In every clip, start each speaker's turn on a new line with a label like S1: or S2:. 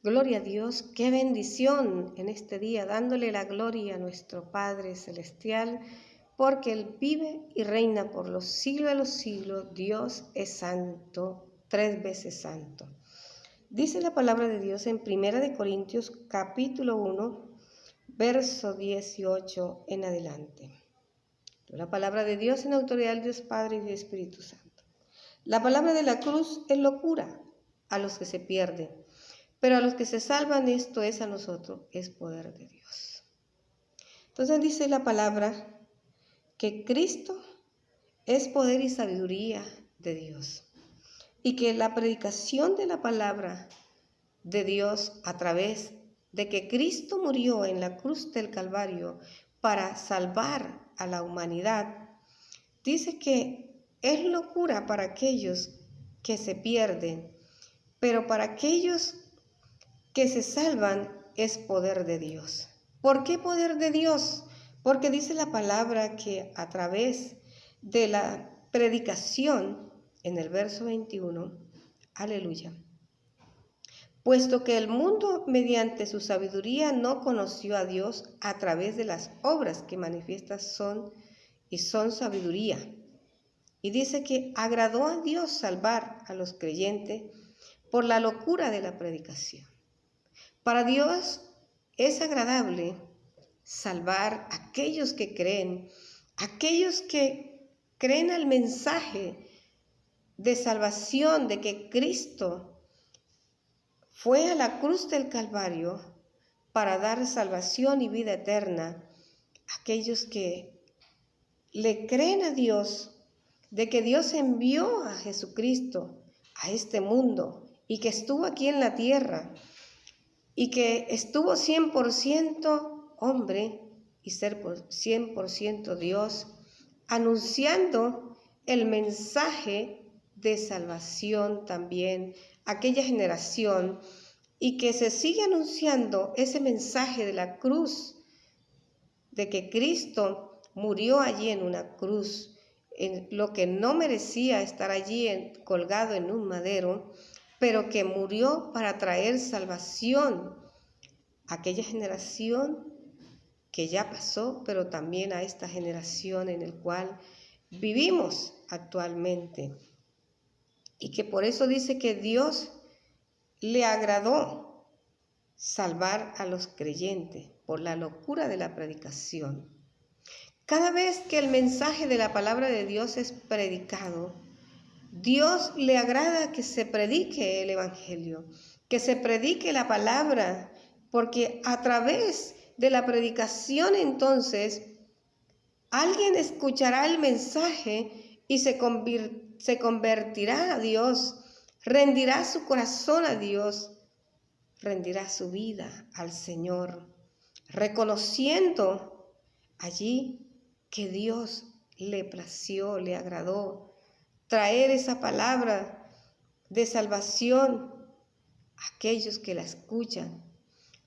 S1: Gloria a Dios, qué bendición en este día, dándole la gloria a nuestro Padre Celestial, porque Él vive y reina por los siglos de los siglos. Dios es santo, 3 veces santo. Dice la palabra de Dios en 1 Corintios capítulo 1, verso 18 en adelante. La palabra de Dios en autoridad del Dios Padre y del Espíritu Santo. La palabra de la cruz es locura a los que se pierden, pero a los que se salvan, esto es a nosotros, es poder de Dios. Entonces dice la palabra que Cristo es poder y sabiduría de Dios, y que la predicación de la palabra de Dios a través de que Cristo murió en la cruz del Calvario para salvar a la humanidad, dice que es locura para aquellos que se pierden, pero para aquellos que se salvan es poder de Dios. ¿Por qué poder de Dios? Porque dice la palabra que a través de la predicación, en el verso 21, aleluya, puesto que el mundo mediante su sabiduría no conoció a Dios a través de las obras que manifiestas son sabiduría. Y dice que agradó a Dios salvar a los creyentes por la locura de la predicación. Para Dios es agradable salvar a aquellos que creen al mensaje de salvación de que Cristo fue a la cruz del Calvario para dar salvación y vida eterna a aquellos que le creen a Dios, de que Dios envió a Jesucristo a este mundo y que estuvo aquí en la tierra y que estuvo 100% hombre y ser 100% Dios, anunciando el mensaje de salvación también a aquella generación, y que se sigue anunciando ese mensaje de la cruz, de que Cristo murió allí en una cruz, en lo que no merecía estar allí colgado en un madero, pero que murió para traer salvación a aquella generación que ya pasó, pero también a esta generación en la cual vivimos actualmente. Y que por eso dice que Dios le agradó salvar a los creyentes por la locura de la predicación. Cada vez que el mensaje de la palabra de Dios es predicado, Dios le agrada que se predique el evangelio, que se predique la palabra, porque a través de la predicación entonces alguien escuchará el mensaje y se convertirá a Dios, rendirá su corazón a Dios, rendirá su vida al Señor, reconociendo allí que Dios le plació, le agradó traer esa palabra de salvación a aquellos que la escuchan,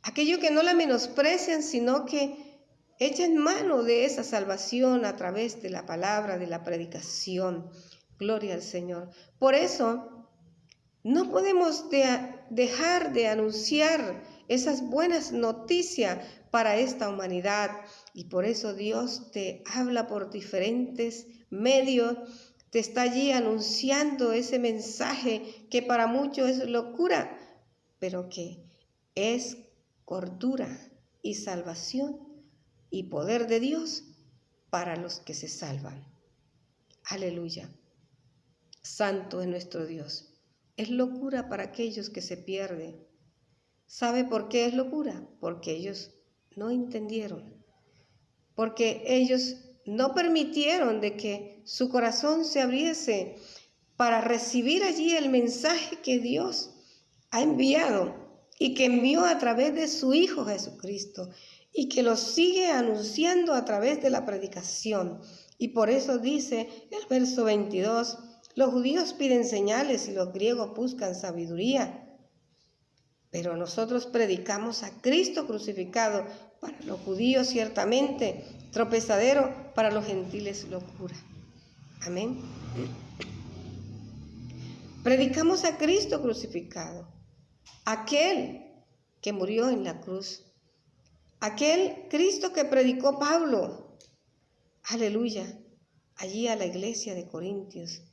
S1: aquellos que no la menosprecian, sino que echan mano de esa salvación a través de la palabra, de la predicación. Gloria al Señor. Por eso no podemos dejar de anunciar esas buenas noticias para esta humanidad, y por eso Dios te habla por diferentes medios, te está allí anunciando ese mensaje que para muchos es locura, pero que es cordura y salvación y poder de Dios para los que se salvan. Aleluya. Santo es nuestro Dios. Es locura para aquellos que se pierden. ¿Sabe por qué es locura? Porque ellos no entendieron, porque ellos no permitieron de que su corazón se abriese para recibir allí el mensaje que Dios ha enviado y que envió a través de su Hijo Jesucristo y que lo sigue anunciando a través de la predicación. Y por eso dice el verso 22, los judíos piden señales y los griegos buscan sabiduría, pero nosotros predicamos a Cristo crucificado, para los judíos ciertamente tropezadero, para los gentiles locura. Amén. Predicamos a Cristo crucificado, aquel que murió en la cruz. Aquel Cristo que predicó Pablo, aleluya, allí a la iglesia de Corintios,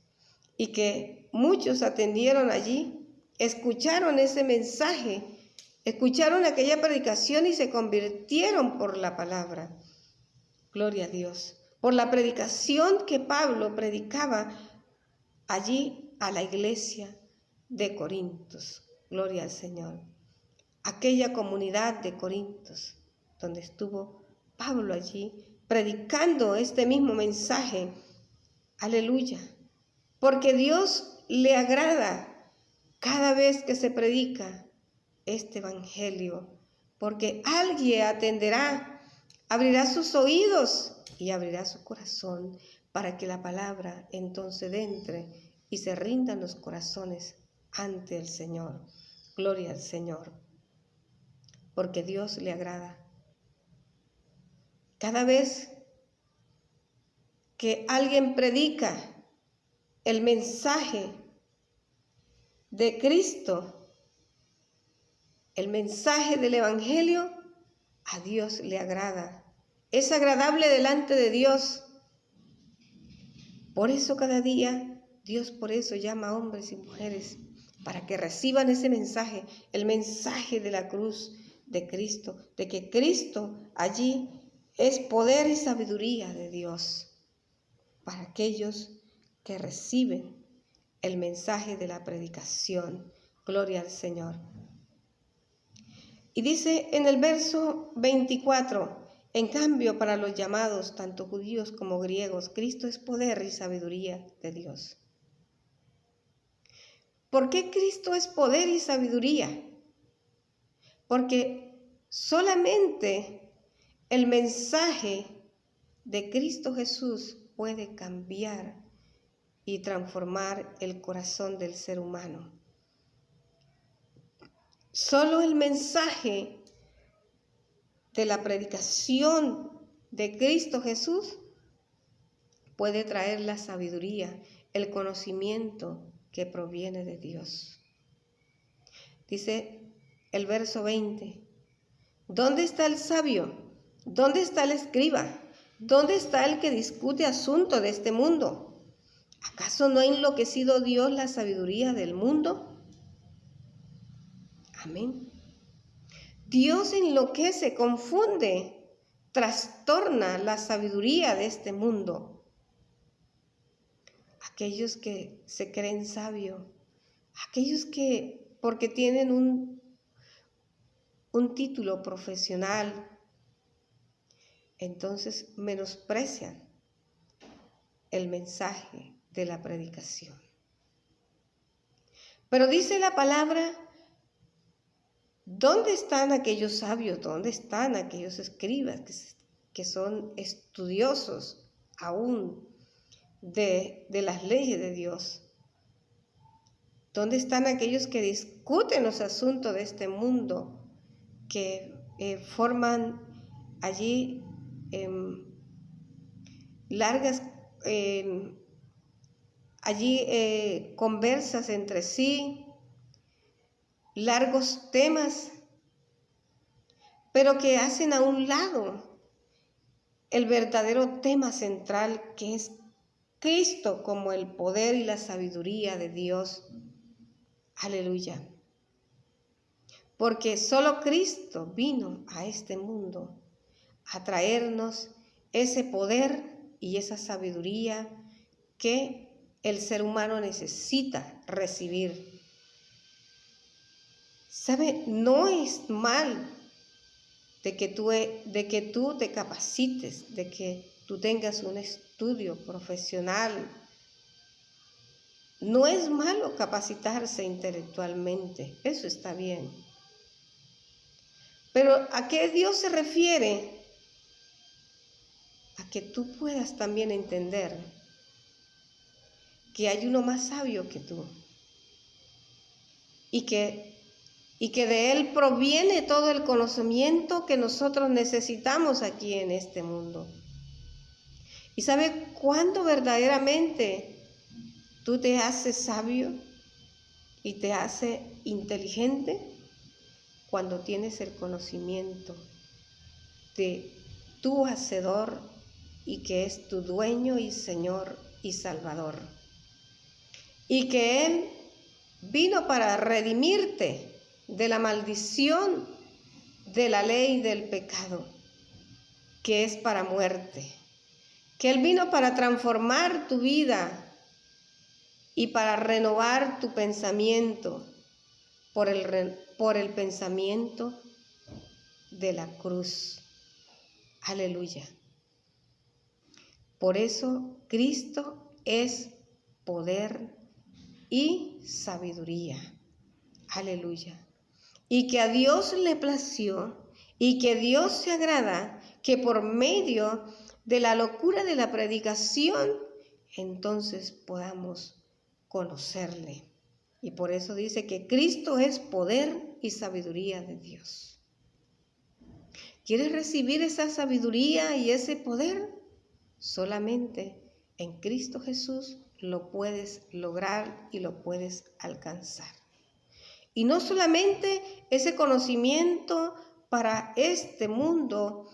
S1: y que muchos atendieron allí, escucharon ese mensaje, escucharon aquella predicación y se convirtieron por la palabra. Gloria a Dios. Por la predicación que Pablo predicaba allí a la iglesia de Corintios. Gloria al Señor. Aquella comunidad de Corintios, donde estuvo Pablo allí predicando este mismo mensaje. Aleluya. Porque Dios le agrada cada vez que se predica este evangelio. Porque alguien atenderá, abrirá sus oídos y abrirá su corazón para que la palabra entonces entre y se rindan los corazones ante el Señor. Gloria al Señor. Porque Dios le agrada. Cada vez que alguien predica el mensaje de Cristo, el mensaje del Evangelio, a Dios le agrada. Es agradable delante de Dios. Por eso cada día, Dios por eso llama a hombres y mujeres para que reciban ese mensaje, el mensaje de la cruz de Cristo, de que Cristo allí es poder y sabiduría de Dios para aquellos que reciben el mensaje de la predicación. Gloria al Señor. Y dice en el verso 24, en cambio para los llamados, tanto judíos como griegos, Cristo es poder y sabiduría de Dios. ¿Por qué Cristo es poder y sabiduría? Porque solamente el mensaje de Cristo Jesús puede cambiar y transformar el corazón del ser humano. Solo el mensaje de la predicación de Cristo Jesús puede traer la sabiduría, el conocimiento que proviene de Dios. Dice el verso 20, ¿dónde está el sabio? ¿Dónde está el escriba? ¿Dónde está el que discute asuntos de este mundo? ¿Acaso no ha enloquecido Dios la sabiduría del mundo? Amén. Dios enloquece, confunde, trastorna la sabiduría de este mundo. Aquellos que se creen sabios, aquellos que porque tienen un título profesional, entonces menosprecian el mensaje de la predicación. Pero dice la palabra, ¿dónde están aquellos sabios? ¿Dónde están aquellos escribas que son estudiosos aún de las leyes de Dios? ¿Dónde están aquellos que discuten los asuntos de este mundo, que forman allí largas conversas entre sí, largos temas, pero que hacen a un lado el verdadero tema central, que es Cristo como el poder y la sabiduría de Dios? Aleluya. Porque solo Cristo vino a este mundo a traernos ese poder y esa sabiduría que el ser humano necesita recibir. ¿Sabe? No es mal de que tú te capacites, de que tú tengas un estudio profesional. No es malo capacitarse intelectualmente, eso está bien. Pero ¿a qué Dios se refiere? A que tú puedas también entender que hay uno más sabio que tú y que de Él proviene todo el conocimiento que nosotros necesitamos aquí en este mundo. ¿Y sabe cuándo verdaderamente tú te haces sabio y te haces inteligente? cuando tienes el conocimiento de tu Hacedor y que es tu dueño y Señor y Salvador. Y que Él vino para redimirte de la maldición de la ley del pecado, que es para muerte. Que Él vino para transformar tu vida y para renovar tu pensamiento por el pensamiento de la cruz. Aleluya. Por eso Cristo es poder y sabiduría. Aleluya. Y que a Dios le plació y que Dios se agrada que por medio de la locura de la predicación entonces podamos conocerle. Y por eso dice que Cristo es poder y sabiduría de Dios. ¿Quieres recibir esa sabiduría y ese poder? Solamente en Cristo Jesús lo puedes lograr y lo puedes alcanzar. Y no solamente ese conocimiento para este mundo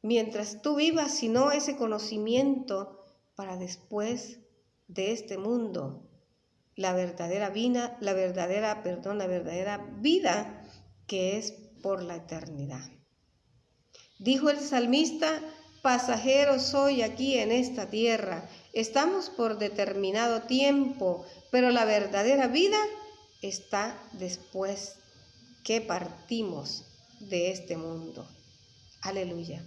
S1: mientras tú vivas, sino ese conocimiento para después de este mundo, la verdadera vida que es por la eternidad. Dijo el salmista: pasajero soy aquí en esta tierra, estamos por determinado tiempo, pero la verdadera vida está después que partimos de este mundo. Aleluya.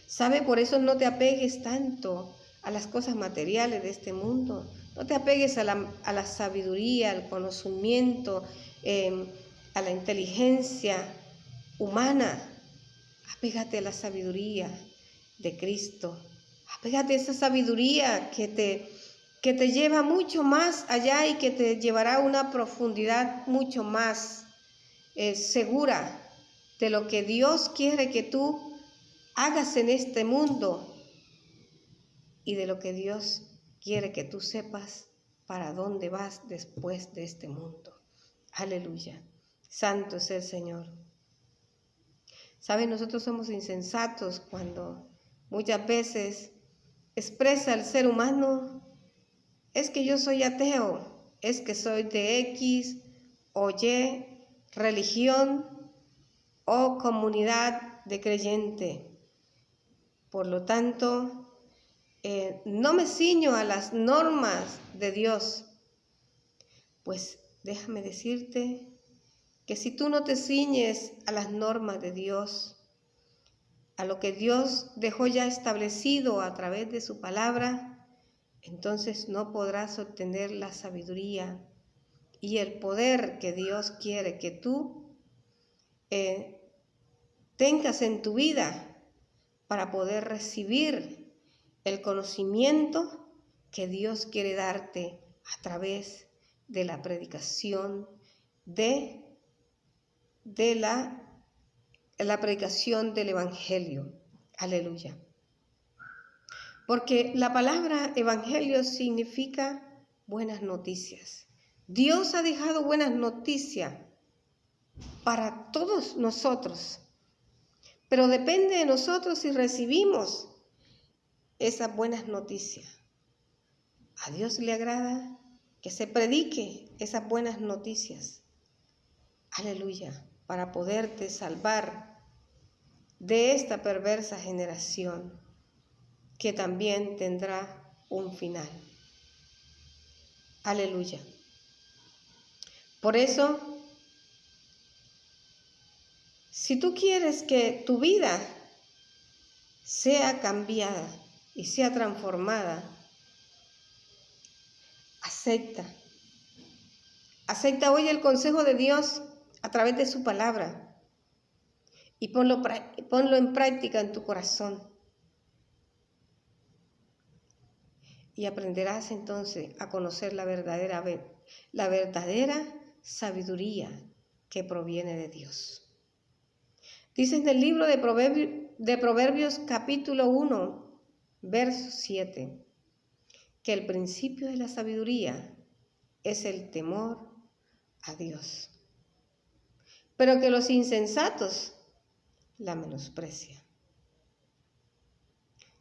S1: ¿Sabe? Por eso no te apegues tanto a las cosas materiales de este mundo. No te apegues a la sabiduría, al conocimiento, a la inteligencia humana. Apégate a la sabiduría de Cristo. Apégate a esa sabiduría que te lleva mucho más allá y que te llevará a una profundidad mucho más segura de lo que Dios quiere que tú hagas en este mundo y de lo que Dios quiere que tú sepas para dónde vas después de este mundo. Aleluya. Santo es el Señor. ¿Saben? Nosotros somos insensatos cuando muchas veces expresa el ser humano: es que yo soy ateo, es que soy de X o Y religión o comunidad de creyente. Por lo tanto, no me ciño a las normas de Dios. Pues déjame decirte que si tú no te ciñes a las normas de Dios, a lo que Dios dejó ya establecido a través de su palabra, entonces no podrás obtener la sabiduría y el poder que Dios quiere que tú tengas en tu vida para poder recibir el conocimiento que Dios quiere darte a través de la predicación de la predicación del Evangelio. Aleluya. Porque la palabra Evangelio significa buenas noticias. Dios ha dejado buenas noticias para todos nosotros, pero depende de nosotros si recibimos esas buenas noticias. A Dios le agrada que se predique esas buenas noticias. Aleluya, para poderte salvar de esta perversa generación que también tendrá un final. Aleluya. Por eso, si tú quieres que tu vida sea cambiada y sea transformada, acepta hoy el consejo de Dios a través de su palabra y ponlo en práctica en tu corazón. Y aprenderás entonces a conocer la verdadera sabiduría que proviene de Dios. Dice en el libro de Proverbios capítulo 1, verso 7, que el principio de la sabiduría es el temor a Dios. pero que los insensatos la menosprecian.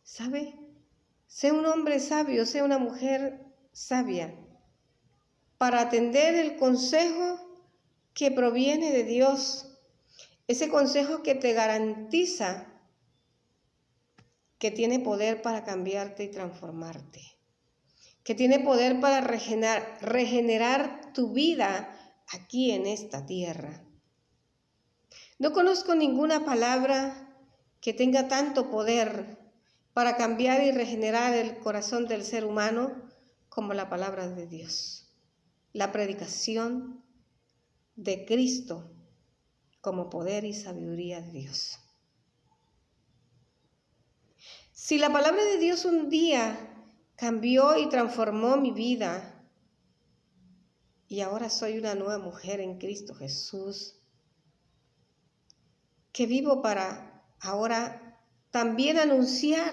S1: ¿Sabe? Sé un hombre sabio, sé una mujer sabia, para atender el consejo que proviene de Dios, ese consejo que te garantiza que tiene poder para cambiarte y transformarte, que tiene poder para regenerar tu vida aquí en esta tierra. No conozco ninguna palabra que tenga tanto poder para cambiar y regenerar el corazón del ser humano como la palabra de Dios, la predicación de Cristo como poder y sabiduría de Dios. Si la palabra de Dios un día cambió y transformó mi vida y ahora soy una nueva mujer en Cristo Jesús, que vivo para ahora también anunciar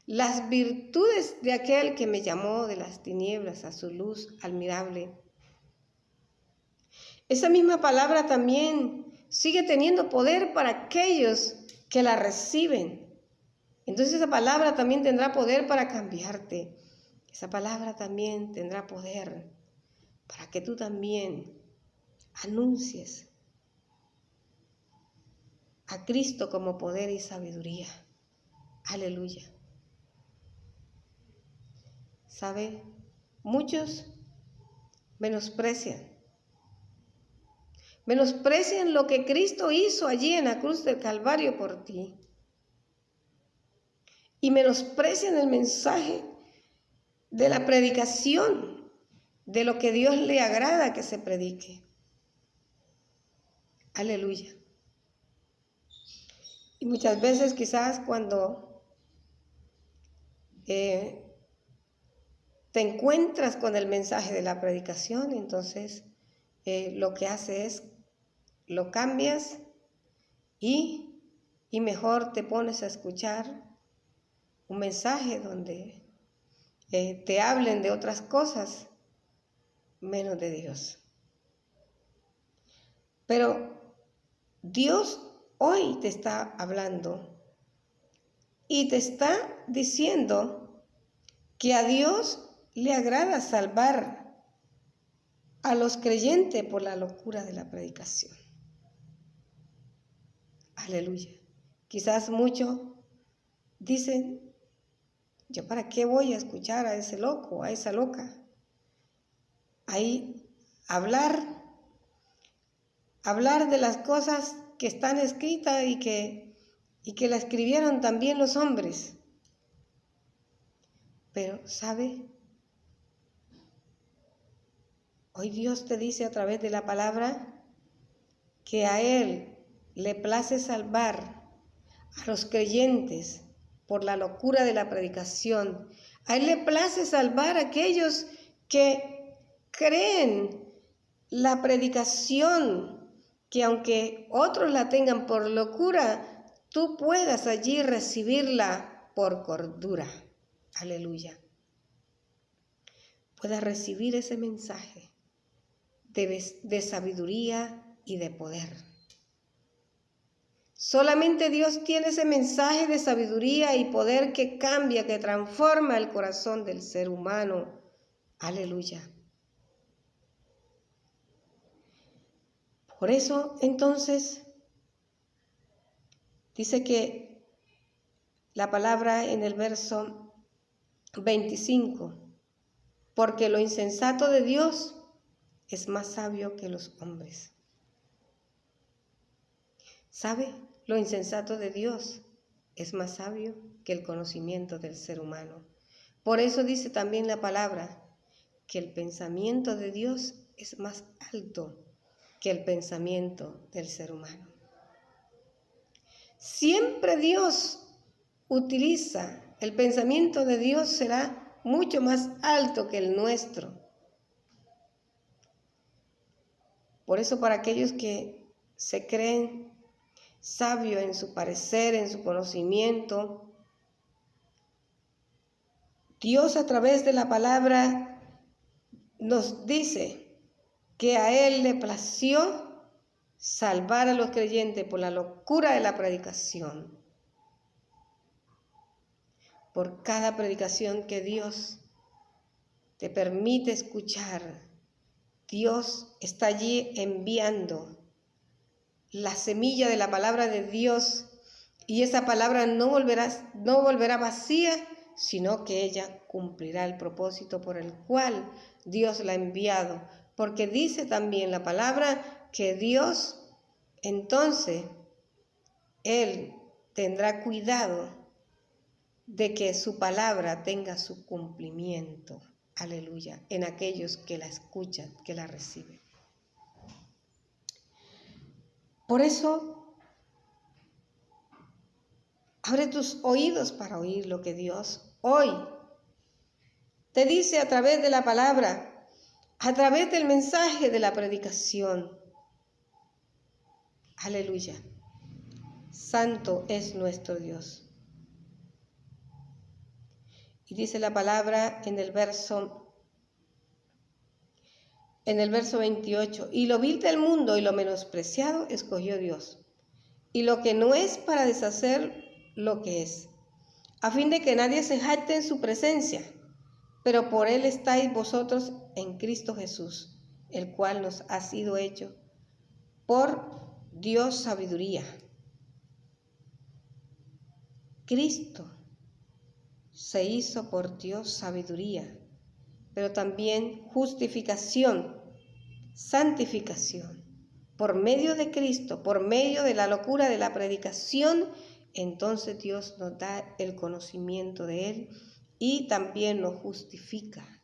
S1: las virtudes de aquel que me llamó de las tinieblas a su luz admirable. Esa misma palabra también sigue teniendo poder para aquellos que la reciben. Entonces esa palabra también tendrá poder para cambiarte. Esa palabra también tendrá poder para que tú también anuncies a Cristo como poder y sabiduría. Aleluya. ¿Sabe? Muchos menosprecian lo que Cristo hizo allí en la cruz del Calvario por ti. Y menosprecian el mensaje de la predicación, de lo que Dios le agrada que se predique. Aleluya. Y muchas veces quizás cuando te encuentras con el mensaje de la predicación, entonces lo que hace es lo cambias y mejor te pones a escuchar un mensaje donde te hablen de otras cosas menos de Dios. Pero Dios hoy te está hablando y te está diciendo que a Dios le agrada salvar a los creyentes por la locura de la predicación. Aleluya. Quizás muchos dicen, ¿yo para qué voy a escuchar a ese loco, a esa loca? Ahí hablar de las cosas que están escritas y que la escribieron también los hombres. Pero, ¿sabe? Hoy Dios te dice a través de la palabra que a Él le place salvar a los creyentes por la locura de la predicación. A Él le place salvar a aquellos que creen la predicación, que aunque otros la tengan por locura, tú puedas allí recibirla por cordura. Aleluya. Puedas recibir ese mensaje de sabiduría y de poder. Solamente Dios tiene ese mensaje de sabiduría y poder que cambia, que transforma el corazón del ser humano. Aleluya. Por eso, entonces, dice que la palabra en el verso 25, porque lo insensato de Dios es más sabio que los hombres. ¿Sabe? Lo insensato de Dios es más sabio que el conocimiento del ser humano. Por eso dice también la palabra que el pensamiento de Dios es más alto que el pensamiento del ser humano. Siempre Dios utiliza, el pensamiento de Dios será mucho más alto que el nuestro. Por eso para aquellos que se creen sabios en su parecer, en su conocimiento, Dios a través de la palabra nos dice que a Él le plació salvar a los creyentes por la locura de la predicación. Por cada predicación que Dios te permite escuchar, Dios está allí enviando la semilla de la palabra de Dios, y esa palabra no volverá vacía, sino que ella cumplirá el propósito por el cual Dios la ha enviado. Porque dice también la palabra que Dios, entonces, Él tendrá cuidado de que su palabra tenga su cumplimiento. Aleluya, en aquellos que la escuchan, que la reciben. Por eso, abre tus oídos para oír lo que Dios hoy te dice a través de la palabra, a través del mensaje de la predicación. Aleluya. Santo es nuestro Dios. Y dice la palabra en el verso 28, y lo vil del mundo y lo menospreciado escogió Dios, y lo que no es para deshacer lo que es, a fin de que nadie se jacte en su presencia, pero por él estáis vosotros en Cristo Jesús, el cual nos ha sido hecho por Dios sabiduría. Cristo se hizo por Dios sabiduría, pero también justificación, santificación. Por medio de Cristo, por medio de la locura de la predicación, entonces Dios nos da el conocimiento de Él y también nos justifica.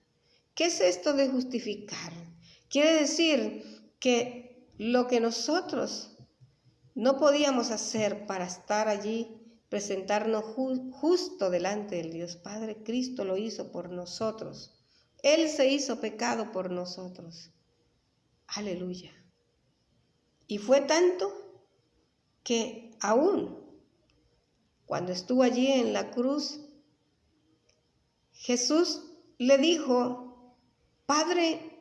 S1: ¿Qué es esto de justificar? Quiere decir que lo que nosotros no podíamos hacer para estar allí, presentarnos justo delante del Dios Padre, Cristo lo hizo por nosotros. Él se hizo pecado por nosotros. Aleluya. Y fue tanto que aún cuando estuvo allí en la cruz, Jesús le dijo: Padre,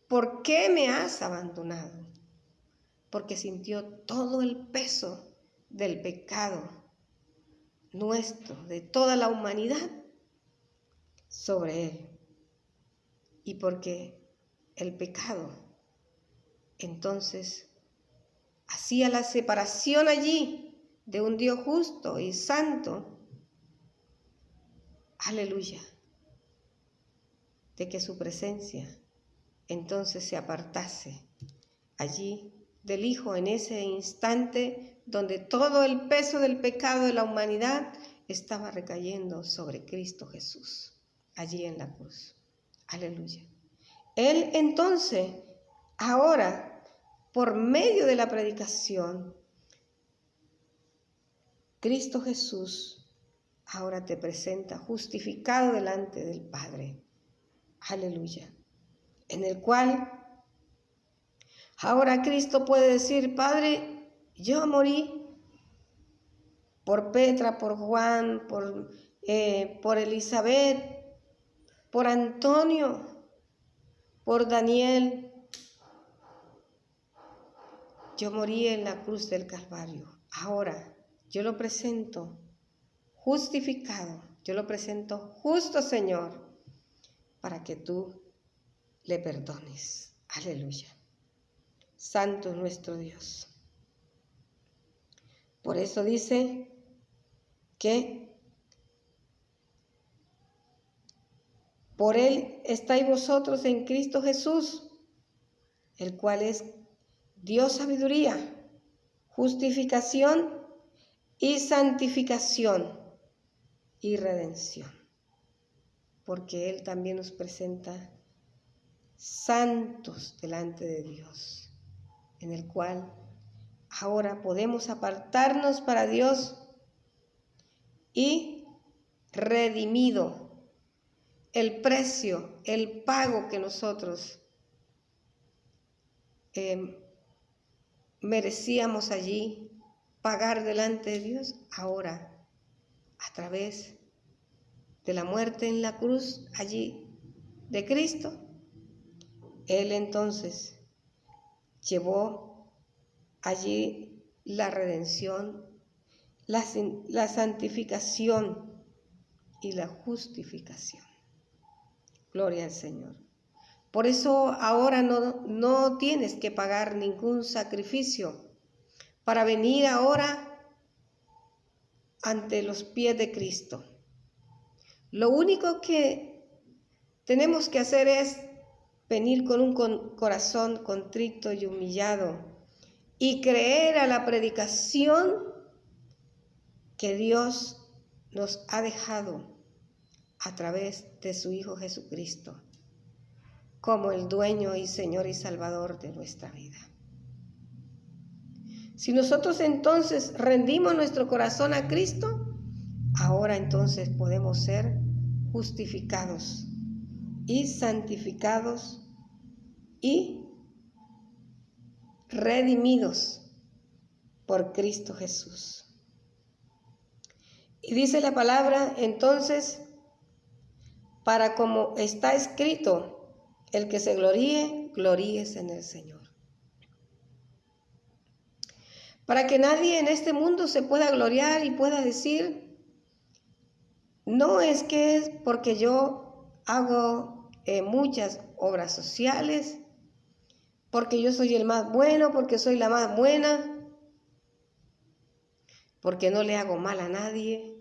S1: ¿por qué me has abandonado? Porque sintió todo el peso del pecado nuestro, de toda la humanidad, sobre él. Y porque el pecado entonces hacía la separación allí de un Dios justo y santo, aleluya, de que su presencia entonces se apartase allí del Hijo en ese instante donde todo el peso del pecado de la humanidad estaba recayendo sobre Cristo Jesús, allí en la cruz. Aleluya. Él entonces, ahora, por medio de la predicación, Cristo Jesús ahora te presenta justificado delante del Padre. Aleluya. En el cual ahora Cristo puede decir: Padre, yo morí por Petra, por Juan, por Elizabeth, por Antonio, por Daniel. Yo morí en la cruz del Calvario. Ahora yo lo presento justificado, yo lo presento justo, Señor, para que tú le perdones. Aleluya. Santo es nuestro Dios. Por eso dice que por Él estáis vosotros en Cristo Jesús, el cual es Dios sabiduría, justificación y santificación y redención. Porque Él también nos presenta santos delante de Dios, en el cual ahora podemos apartarnos para Dios y redimido el precio, el pago que nosotros merecíamos allí pagar delante de Dios. Ahora, a través de la muerte en la cruz allí de Cristo, Él entonces llevó allí la redención, la santificación y la justificación. Gloria al Señor. Por eso ahora no tienes que pagar ningún sacrificio para venir ahora ante los pies de Cristo. Lo único que tenemos que hacer es venir con un corazón contrito y humillado y creer a la predicación que Dios nos ha dejado a través de su Hijo Jesucristo como el dueño y Señor y Salvador de nuestra vida. Si nosotros entonces rendimos nuestro corazón a Cristo, ahora entonces podemos ser justificados y santificados y redimidos por Cristo Jesús. Y dice la palabra entonces, para como está escrito, el que se gloríe, gloríese en el Señor. Para que nadie en este mundo se pueda gloriar y pueda decir, no es que es porque yo hago muchas obras sociales, porque yo soy el más bueno, porque soy la más buena, porque no le hago mal a nadie.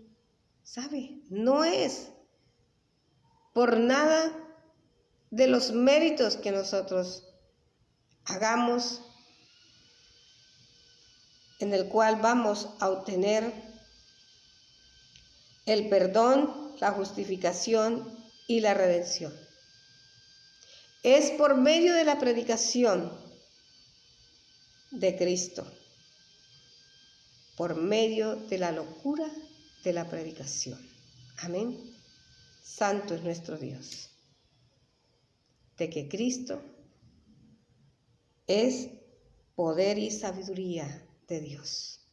S1: ¿Sabe? No es por nada de los méritos que nosotros hagamos, en el cual vamos a obtener el perdón, la justificación y la redención. Es por medio de la predicación de Cristo, por medio de la locura de la predicación. Amén. Santo es nuestro Dios, de que Cristo es poder y sabiduría de Dios.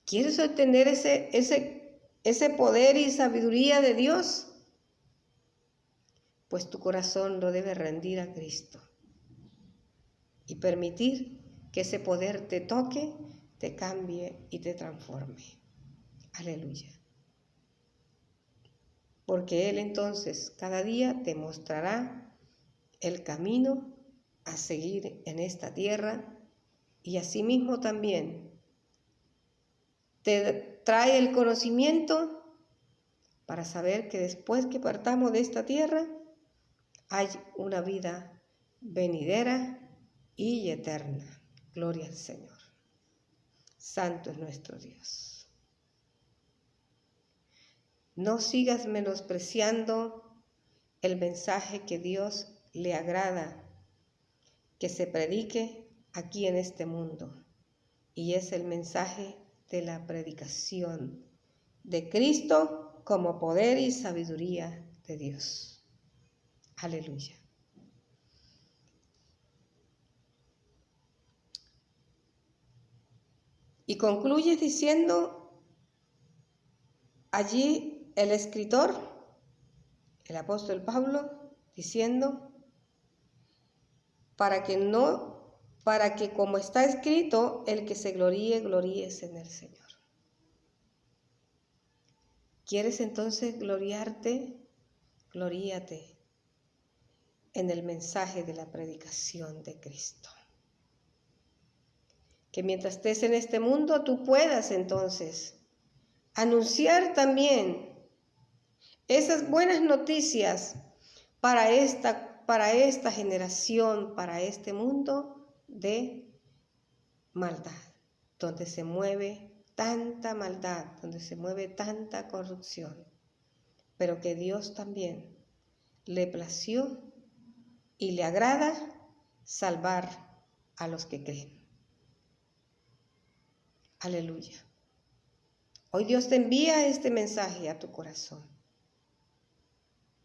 S1: ¿Quieres obtener ese poder y sabiduría de Dios? Pues tu corazón lo debe rendir a Cristo y permitir que ese poder te toque, te cambie y te transforme. Aleluya. Porque Él entonces cada día te mostrará el camino a seguir en esta tierra y asimismo también te trae el conocimiento para saber que después que partamos de esta tierra hay una vida venidera y eterna. Gloria al Señor. Santo es nuestro Dios. No sigas menospreciando el mensaje que Dios le agrada que se predique aquí en este mundo, y es el mensaje de la predicación de Cristo como poder y sabiduría de Dios. Aleluya. Y concluye diciendo allí el escritor, el apóstol Pablo, diciendo, para que como está escrito, el que se gloríe, gloríese en el Señor. ¿Quieres entonces gloriarte? Gloríate en el mensaje de la predicación de Cristo. Que mientras estés en este mundo, tú puedas entonces anunciar también esas buenas noticias para esta generación, para este mundo de maldad, donde se mueve tanta maldad, donde se mueve tanta corrupción, pero que Dios también le plació y le agrada salvar a los que creen. Aleluya. Hoy Dios te envía este mensaje a tu corazón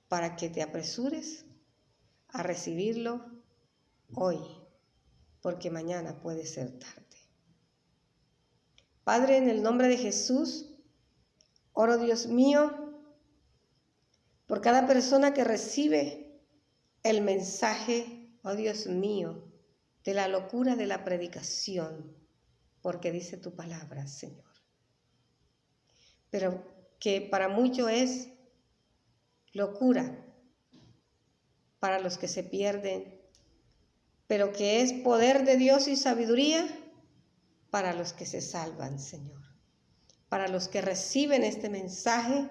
S1: para que te apresures a recibirlo hoy, porque mañana puede ser tarde. Padre, en el nombre de Jesús, oro, Dios mío, por cada persona que recibe el mensaje, oh Dios mío, de la locura de la predicación, porque dice tu palabra, Señor. Pero que para muchos es locura, para los que se pierden, pero que es poder de Dios y sabiduría para los que se salvan, Señor. Para los que reciben este mensaje,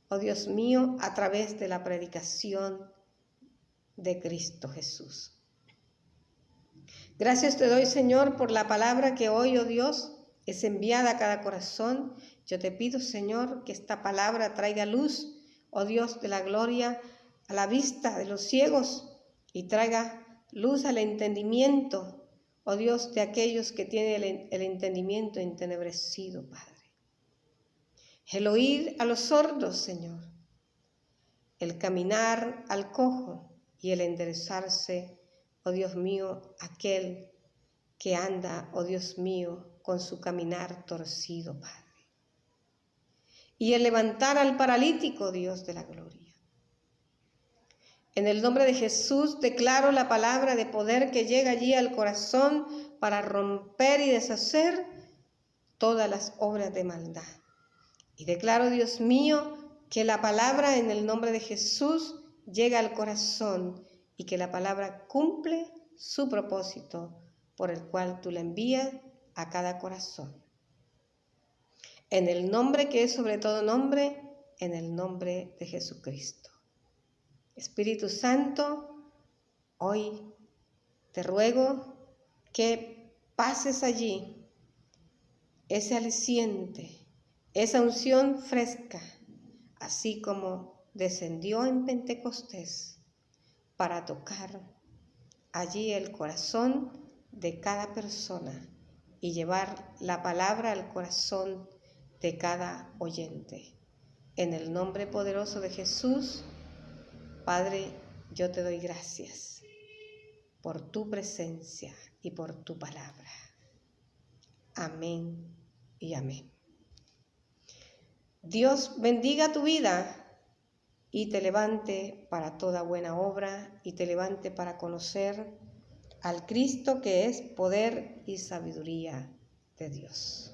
S1: oh Dios mío, a través de la predicación de Cristo Jesús. Gracias te doy, Señor, por la palabra que hoy, oh Dios, es enviada a cada corazón. Yo te pido, Señor, que esta palabra traiga luz, oh Dios de la gloria, a la vista de los ciegos y traiga luz al entendimiento, oh Dios, de aquellos que tienen el entendimiento entenebrecido, Padre. El oír a los sordos, Señor, el caminar al cojo y el enderezarse, oh Dios mío, aquel que anda, oh Dios mío, con su caminar torcido, Padre. Y el levantar al paralítico, Dios de la gloria. En el nombre de Jesús declaro la palabra de poder que llega allí al corazón para romper y deshacer todas las obras de maldad. Y declaro, Dios mío, que la palabra en el nombre de Jesús llega al corazón y que la palabra cumple su propósito por el cual tú la envías a cada corazón. En el nombre que es sobre todo nombre, en el nombre de Jesucristo. Espíritu Santo, hoy te ruego que pases allí ese aliciente, esa unción fresca, así como descendió en Pentecostés para tocar allí el corazón de cada persona y llevar la palabra al corazón de cada oyente. En el nombre poderoso de Jesús, Padre, yo te doy gracias por tu presencia y por tu palabra. Amén y amén. Dios bendiga tu vida y te levante para toda buena obra y te levante para conocer al Cristo que es poder y sabiduría de Dios.